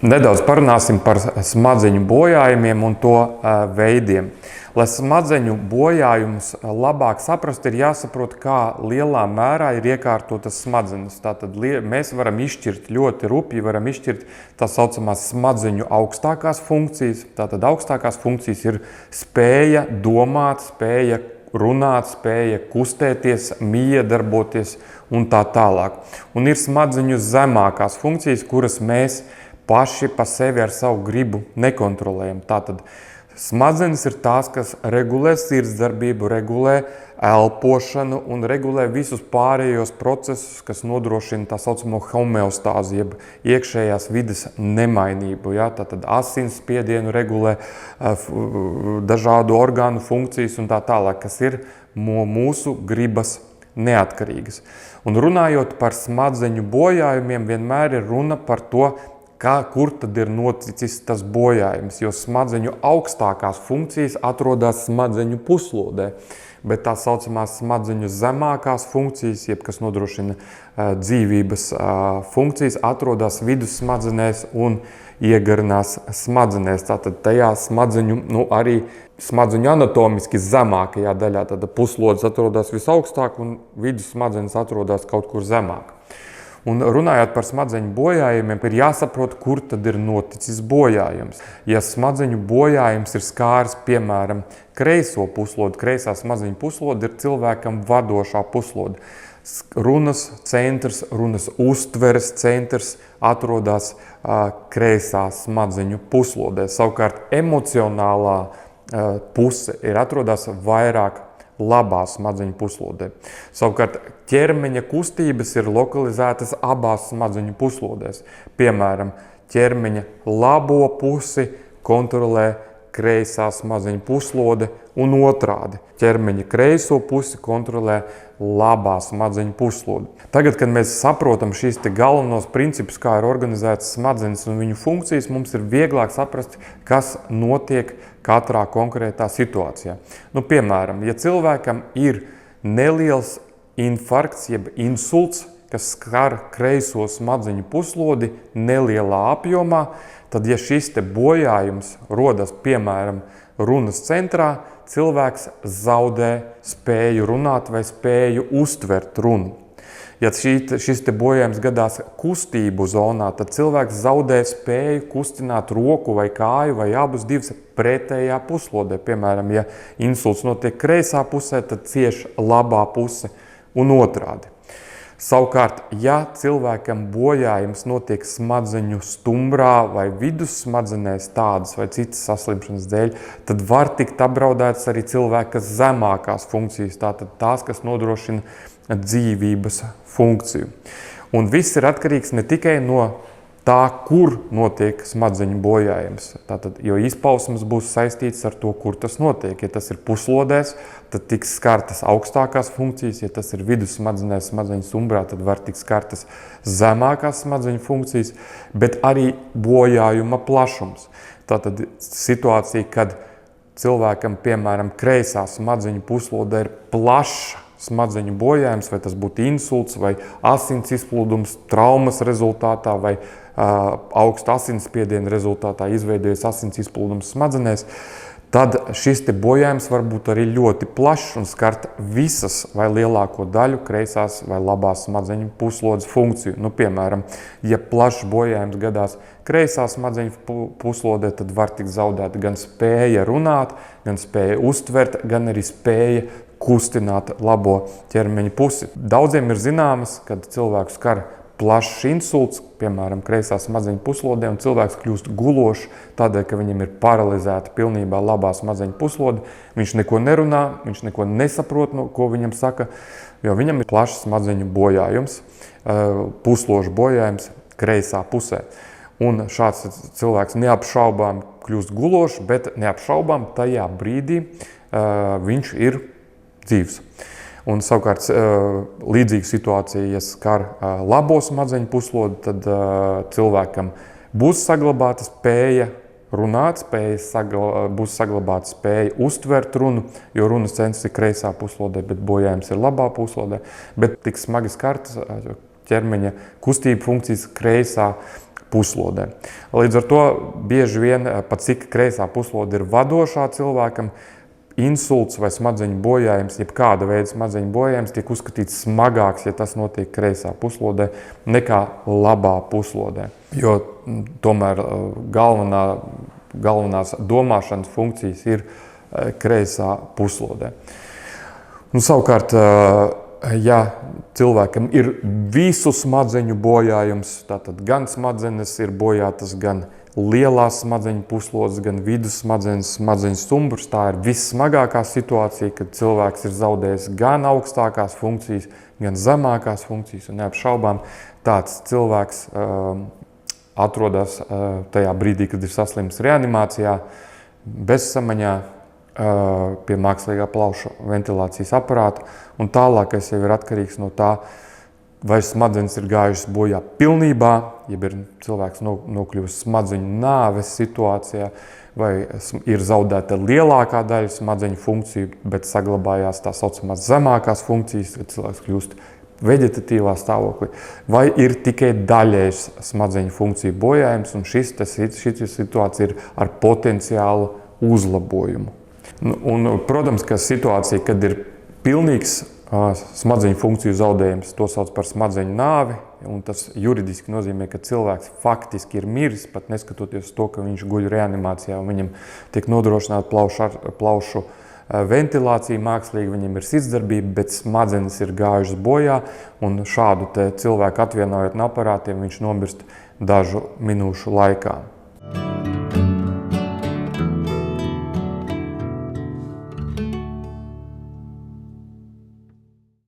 Nedaudz parunāsim par smadzeņu bojājumiem un to veidiem. Lai smadzeņu bojājumus labāk saprastu, ir jāsaprot, kā lielā mērā ir iekārtotas smadzenes. Tātad mēs varam izšķirt ļoti rupji, varam izšķirt tā saucamās smadzeņu augstākās funkcijas. Tātad augstākās funkcijas ir spēja domāt, spēja runāt, spēja kustēties, miedarboties un tā tālāk. Un ir smadzeņu zemākās funkcijas, kuras mēs paši pa sevi ar savu gribu nekontrolējam. Tātad smadzenes ir tās, kas regulē sirdsdarbību, regulē elpošanu un regulē visus pārējos procesus, kas nodrošina tā saucamo homeostāzi, jeb iekšējās vides nemainību. Ja? Tātad asinsspiedienu regulē, dažādu orgānu funkcijas un tā tālāk, kas ir mūsu gribas neatkarīgas. Un runājot par smadzeņu bojājumiem, vienmēr ir runa par to, kur tad ir noticis tas bojājums, jo smadzeņu augstākās funkcijas atrodas smadzeņu puslodē, bet tā saucamās smadzeņu zemākās funkcijas, jeb kas nodrošina dzīvības funkcijas, atrodas vidussmadzenēs un iegarinās smadzenēs. Tātad tajā smadzeņu, arī smadzeņu anatomiski zemākajā daļā, tad puslodes atrodas visaugstāk un vidussmadzenes atrodas kaut kur zemāk. Un runājot par smadzeņu bojājumiem, ir jāsaprot, kur tad ir noticis bojājums. Ja smadzeņu bojājums ir skāris, piemēram, kreiso puslodi, kreisā smadzeņu puslode ir cilvēkam vadošā puslode. Runas centrs, runas uztveres centrs atrodas kreisā smadzeņu puslodē. Savukārt emocionālā puse ir atrodas vairāk labā smadzeņu puslodē. Savukārt ķermeņa kustības ir lokalizētas abās smadzeņu puslodēs. Piemēram, ķermeņa labo pusi kontrolē kreisā smadzeņu puslode un otrādi. Ķermeņa kreiso pusi kontrolē labā smadzeņu puslode. Tagad, kad mēs saprotam šīs galvenos principus, kā ir organizētas smadzenes un viņu funkcijas, mums ir vieglāk saprast, kas notiek katrā konkrētā situācijā. Piemēram, ja cilvēkam ir neliels infarkts, jeb insults, kas skar kreiso smadzeņu puslodi nelielā apjomā, tad, ja šis bojājums rodas, piemēram, runas centrā, cilvēks zaudē spēju runāt vai spēju uztvert runu. Ja šis bojājums gadās kustību zonā, tad cilvēks zaudē spēju kustināt roku vai kāju vai abus divus pretējā puslodē. Piemēram, ja insults notiek kreisā pusē, tad cieš labā puse un otrādi. Savukārt, ja cilvēkam bojājums notiek smadzeņu stumbrā vai vidussmadzenēs tādas vai citas saslimšanas dēļ, tad var tikt apdraudētas arī cilvēka zemākās funkcijas, tātad tās, kas nodrošina dzīvības funkciju. Un viss ir atkarīgs ne tikai no tā, kur notiek smadzeņu bojājums. Tātad, jo izpausmes būs saistīts ar to, kur tas notiek. Ja tas ir puslodēs, tad tiks skartas augstākās funkcijas. Ja tas ir vidussmadzenēs, smadzeņu stumbrā, tad var tikt skartas zemākās smadzeņu funkcijas, bet arī bojājuma plašums. Tātad situācija, kad cilvēkam, piemēram, kreisā smadzeņu puslodē ir plaša smadzeņu bojājums, vai tas būtu insults vai asins izplūdums traumas rezultātā vai augsta asinsspiediena rezultātā izveidojas asins izplūdums smadzenēs, tad šis bojājums var būt arī ļoti plašs un skart visas vai lielāko daļu kreisās vai labās smadzeņu puslodes funkciju. Piemēram, ja plašs bojājums gadās kreisā smadzeņu puslodē, tad var tikt zaudēta gan spēja runāt, gan spēja uztvert, gan arī spēja kustināt labo ķermeņa pusi. Daudziem ir zināmas, kad cilvēku skar plašs insults, piemēram, kreisā smadzeņu puslodē, un cilvēks kļūst gulošs tādēļ, ka viņam ir paralizēta pilnībā labā smadzeņu puslode. Viņš neko nerunā, viņš neko nesaprot, ko viņam saka, jo viņam ir plašs smadzeņu bojājums, pusložu bojājums kreisā pusē. Un šāds cilvēks neapšaubām kļūst gulošs, bet neapšaubām tajā brīdī viņš ir dzīvs. Un savukārt līdzīga situācija, ja skar labo smadzeņu puslodi, tad cilvēkam būs saglabāta spēja runāt, būs saglabāta spēja uztvert runu, jo runas centrs ir kreisā puslodē, bet bojājums ir labā puslodē, bet tik smagi skartas ķermeņa kustību funkcijas kreisā puslodē. Līdz ar to bieži vien pat cik kreisā puslode ir vadošā cilvēkam, insults vai smadzeņu bojājums, jeb kāda veida smadzeņu bojājums tiek uzskatīts smagāks, ja tas notiek kreisā puslodē, nekā labā puslodē. Jo tomēr galvenās domāšanas funkcijas ir kreisā puslodē. Savukārt, ja cilvēkam ir visu smadzeņu bojājums, tātad gan smadzenes ir bojātas, gan lielās smadzeņu puslodes, gan vidus smadzeņu stumbrs, tā ir vissmagākā situācija, kad cilvēks ir zaudējis gan augstākās funkcijas, gan zemākās funkcijas, un neapšaubām tāds cilvēks atrodas tajā brīdī, kad ir saslims reanimācijā, bezsamaņā, pie mākslīgā plaušu ventilācijas aparāta, un tālākais jau ir atkarīgs no tā, vai smadzenes ir gājušas bojā pilnībā, ja ir cilvēks nokļuvis smadzeņu nāves situācijā, vai ir zaudēta lielākā daļa smadzeņu funkciju, bet saglabājās tā saucamās zemākās funkcijas, kad cilvēks kļūst veģetatīvā stāvoklī, vai ir tikai daļējs smadzeņu funkciju bojājums, un šī situācija ir ar potenciālu uzlabojumu. Protams, ka situācija, kad ir pilnīgs smadzeņu funkciju zaudējums, to sauc par smadzeņu nāvi, un tas juridiski nozīmē, ka cilvēks faktiski ir miris, pat neskatoties to, ka viņš guļ reanimācijā, un viņam tiek nodrošināta plaušu ventilācija mākslīgi, viņam ir sirdsdarbība, bet smadzenes ir gājušas bojā, un šādu cilvēku atvienojot no aparātiem, viņš nomirst dažu minūšu laikā.